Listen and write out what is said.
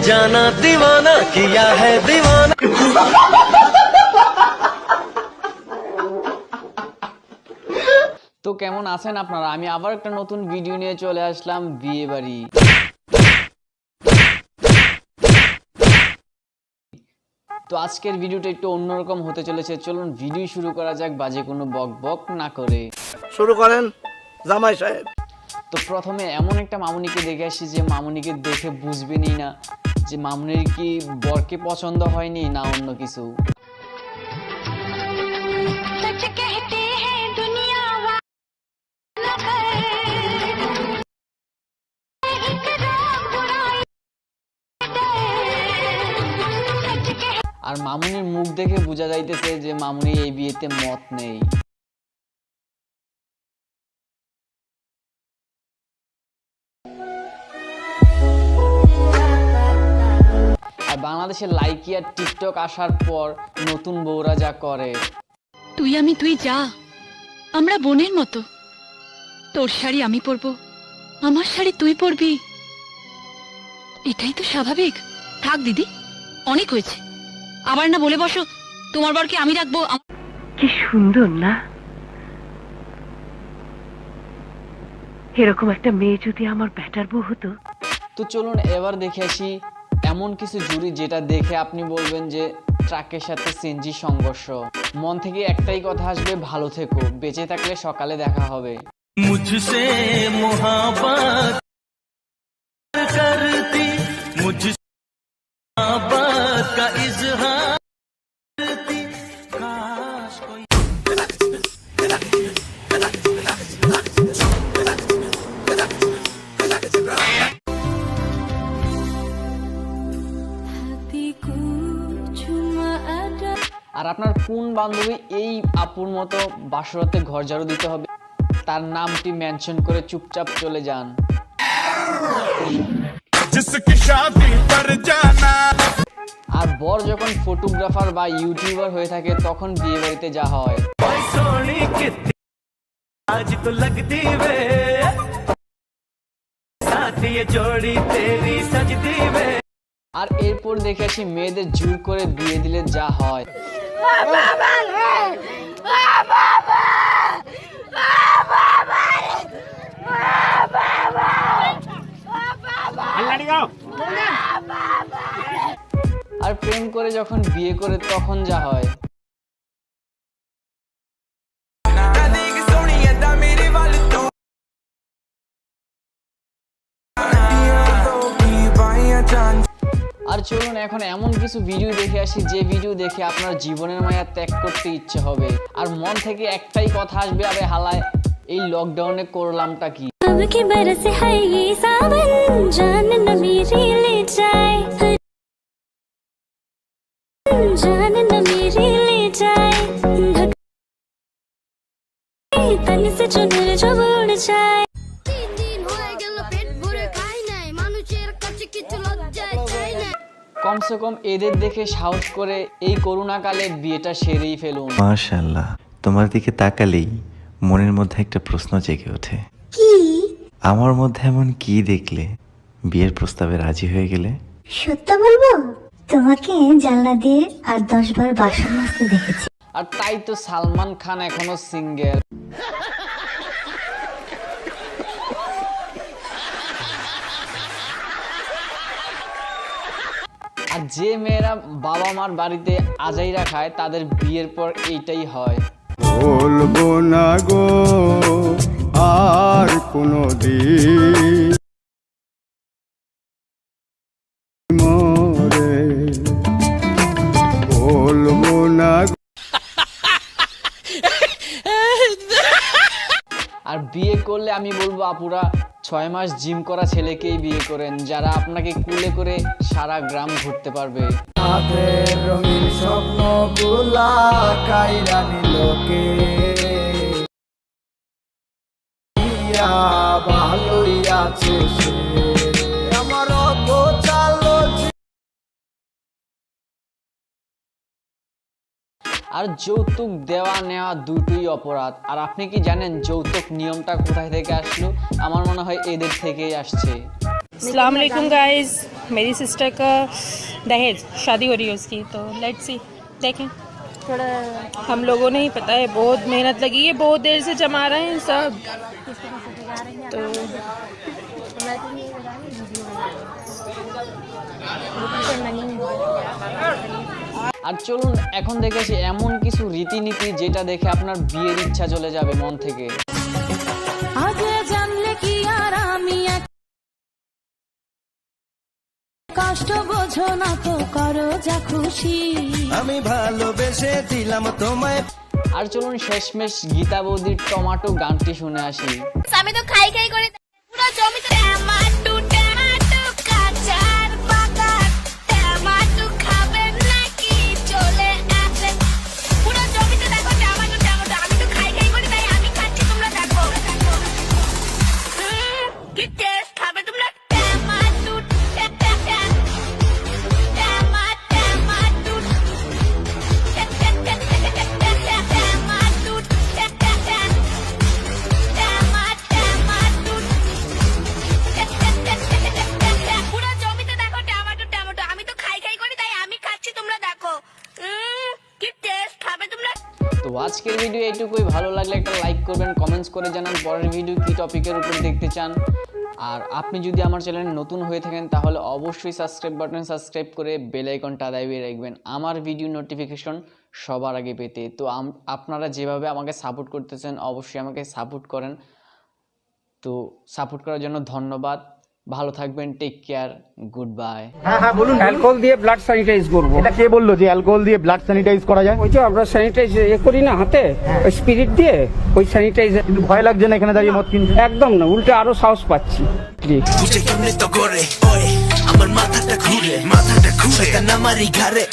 जाना दीवाना किया है दीवाना। তো কেমন আছেন আপনারা? আমি আবার একটা নতুন ভিডিও নিয়ে চলে আসলাম বিয়ে বাড়ি। তো আজকের ভিডিওটা একটু অন্যরকম হতে চলেছে। চলুন ভিডিও শুরু করা যাক বাজে কোনো বক বক না করে। শুরু করেন জামাই সাহেব। তো প্রথমে এমন একটা মামুনিকে দেখে আসি যে মামুনিকে দেখে বুঝবেনই না যে মামুনির কি বরকে পছন্দ হয়নি না অন্য কিছু। আর মামুনির মুখ দেখে বোঝা যাইতেছে যে মামুনি এই বিয়েতে মত নেই। আর বাংলাদেশের লাইকি আর টিকটক আসার পর নতুন বউরা যা করে, তুই আমি তুই যা, আমরা বোনের মতো। তোর শাড়ি আমি পরবো, আমার শাড়ি তুই পরবি, এটাই তো স্বাভাবিক। থাক দিদি, অনেক হয়েছে। আবার না বলে বসো তোমার বরকে আমি রাখবো। কি সুন্দর না, এরকম একটা মেয়ে যদি আমার ব্যাটার বউ হতো। তো চলুন এবার দেখে আসি এমন কিছু জুড়ি যেটা দেখে আপনি বলবেন যে ট্রাকের সাথে সিএনজি সংঘর্ষ। মন থেকে একটাই কথা আসবে, ভালো থেকো, বেঁচে থাকলে সকালে দেখা হবে। मुझसे मोहब्बत करती, मुझसे मोहब्बत का इजहार करती, काश कोई। আর আপনার কোন বান্ধবী এই আপুর মতো বাসরাতে ঘর ঝাড়ু দিতে হবে তার নামটি মেনশন করে চুপচাপ চলে যান। আর বর যখন ফটোগ্রাফার বা ইউটিউবার হয়ে থাকে তখন বিয়ে বাড়িতে যা হয়, आज तो लगती वे साथ ये जोड़ी तेरी सजदी वे। আর এরপর দেখে আসি মেয়েদের জোর করে বিয়ে দিলে যা হয়। আর প্রেম করে যখন বিয়ে করে তখন যা হয়। আর চলুন এখন এমন কিছু ভিডিও দেখে আসি যে ভিডিও দেখে আপনার জীবনের মায়া ত্যাগ করতে ইচ্ছে হবে আর মন থেকে একটাই কথা আসবে, আরে হালায় এই লকডাউনে করলামটা কি। কমসে কম এদের দেখে সাহস করে এই করোনা কালে বিয়েটা সেরেই ফেলুন। মাশাআল্লাহ, তোমার দিকে তাকালেই মনের মধ্যে একটা প্রশ্ন জেগে ওঠে, কি আমার মধ্যে এমন কি দেখলে বিয়ের প্রস্তাবে রাজি হয়ে গেলে? সত্য বলবো, তোমাকে জানলা দিয়ে আর 10 বার বাসন মাজতে দেখেছি। আর তাই তো সালমান খান এখনো সিঙ্গেল। আর যে মেয়েরা বাবা মার বাড়িতে আজাইরা খায় তাদের বিয়ের পর এইটাই হয়। বলবো না গো আর কোনো দিন মরে, বলবো না। আর বিয়ে করলে আমি বলবো আপুরা 6 মাস জিম করা ছেলেকেই বিয়ে করেন, যারা আপনাকে কুলে করে সারা গ্রাম ঘুরতে পারবে। রঙিন স্বপ্ন গুলা কাইরা নিলোকে ভালোই আছে সে, আমার চালো। আর যৌতুক দেওয়া নেওয়া দুটোই অপরাধ। আর আপনি কি জানেন যৌতুক নিয়মটা কোথায় থেকে আসলো? আমার মনে হয় এদের থেকেই আসছে। अस्सलाम वालेकुम गाइस, मेरी सिस्टर का दहेज शादी हो रही है उसकी, तो लेट्स सी, देखें। थोड़ा हम लोगों ने ही पता है, बहुत मेहनत लगी है, बहुत देर से जमा रहे हैं सब। तो আর চলুন এখন দেখেছি এমন কিছু রীতিনীতি যেটা দেখে আপনার বিয়ের ইচ্ছা চলে যাবে মন থেকে। আগে জানলে কি আর আমি কষ্ট বোঝো না তো, করো যা খুশি। আমি ভালোবেসে দিলাম তোমায়। আর চলুন শেষমেশ গীতা বৌদির টমাটো গানটি শুনে আসি। আমি তো খাই খাই করে পুরো জমিতে টমাটো টমাটো কাঁচার বাগান, টমাটো খাবেন নাকি চলে আসেন, পুরো জমিতে দেখো টমাটো টমাটো। আমি তো খাই খাই করে তাই আমি খাচ্ছি, তোমরা দেখো। কি টেস্ট, খাবে তোমরা টমাটো পুরো জমিতে দেখো টমাটো টমাটো। আমি তো খাই খাই করে তাই আমি খাচ্ছি, তোমরা দেখো। কি টেস্ট, খাবে তোমরা। তো আজকের ভিডিও এইটুকুই। ভালো লাগলে একটা লাইক করবেন, কমেন্টস করে জানান পরের ভিডিও কি টপিকের উপর দেখতে চান। আর আপনি যদি আমার চ্যানেলে নতুন হয়ে থাকেন তাহলে অবশ্যই সাবস্ক্রাইব বাটন সাবস্ক্রাইব করে বেল আইকনটা দাবিয়ে রাখবেন আমার ভিডিও নোটিফিকেশন সবার আগে পেতে। তো আপনারা যেভাবে আমাকে সাপোর্ট করতেছেন অবশ্যই আমাকে সাপোর্ট করেন। তো সাপোর্ট করার জন্য ধন্যবাদ। ভালো থাকবেন, টেক কেয়ার, গুড বাই। হ্যাঁ বলুন। অ্যালকোহল দিয়ে ব্লাড স্যানিটাইজ করবো। এটা কে বললো যে অ্যালকোহল দিয়ে ব্লাড স্যানিটাইজ করা যায়? ওই যে আমরা স্যানিটাইজ করি না হাতে, ওই স্পিরিট দিয়ে ওই স্যানিটাইজ। কিন্তু ভয় লাগছে না এখানে দাঁড়িয়ে মদ কিনতে? একদম না, উল্টে আরো সাহস পাচ্ছি। আমার মাথাটা ঘুরে, মাথাটা ঘুরে, আমারই ঘাড়ে।